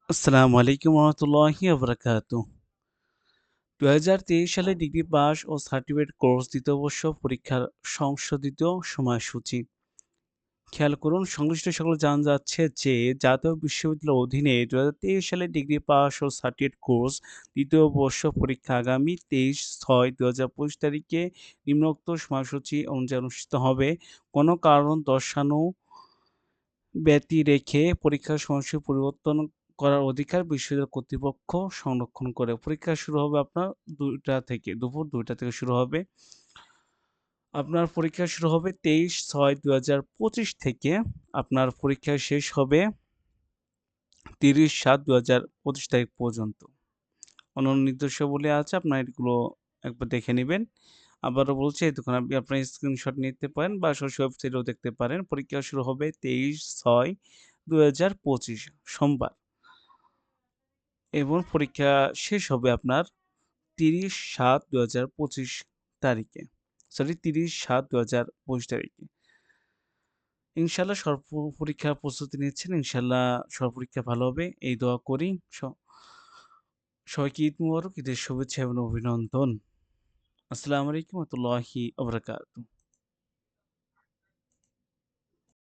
আসসালামু আলাইকুম রহমতুল্লাহি ওবরাকাতুহ। ২০২৩ সালে ডিগ্রি পাস ও সার্টিফিকেট কোর্স দ্বিতীয় বর্ষ পরীক্ষার সংশোধিত সময়সূচি। খেয়াল করুন, সংশ্লিষ্ট সকল জানা যাচ্ছে যে জাতীয় বিশ্ববিদ্যালয়ের অধীনে ২০২৩ সালে ডিগ্রি পাস ও সার্টিফিকেট কোর্স দ্বিতীয় বর্ষ পরীক্ষা আগামী ২৩/৬/২০২৫ তারিখে নিম্নোক্ত সময়সূচি অনুযায়ী অনুষ্ঠিত হবে। কোনো কারণ দর্শানো ব্যতি রেখে পরীক্ষার সময়সূচি পরিবর্তন করার অধিকার বিশ্ববিদ্যালয় কর্তৃপক্ষ সংরক্ষণ করে। পরীক্ষা শুরু হবে আপনার ২টা থেকে, দুপুর ২টা থেকে শুরু হবে। আপনার পরীক্ষা শুরু হবে ২৩/৬/২০২৫ থেকে। আপনার পরীক্ষা শেষ হবে ৩০/৭/২০২৫ তারিখ পর্যন্ত। অন্যান্য নির্দেশাবলী আছে, আপনার এগুলো একবার দেখে নিবেন। আবারও বলছি, এতক্ষণ আপনি আপনার স্ক্রিনশট নিতে পারেন বা সরাসরি ওয়েবসাইটেও দেখতে পারেন। পরীক্ষা শুরু হবে ২৩/৬/২০২৫ সোমবার এবং পরীক্ষা শেষ হবে আপনার ৩০/৭/২০২৫ তারিখে। সরি, ৩০/৭/২০২৫ তারিখে। ইনশাআল্লাহ পরীক্ষার প্রস্তুতি নিচ্ছেন। ইনশাআল্লাহ পরীক্ষা ভালো হবে এই দোয়া করি। সবাইকে ঈদ মুবারক, ঈদের শুভেচ্ছা এবং অভিনন্দন। আসসালামু আলাইকুম ওয়া রাহমাতুল্লাহি ওয়া বারাকাতুহু।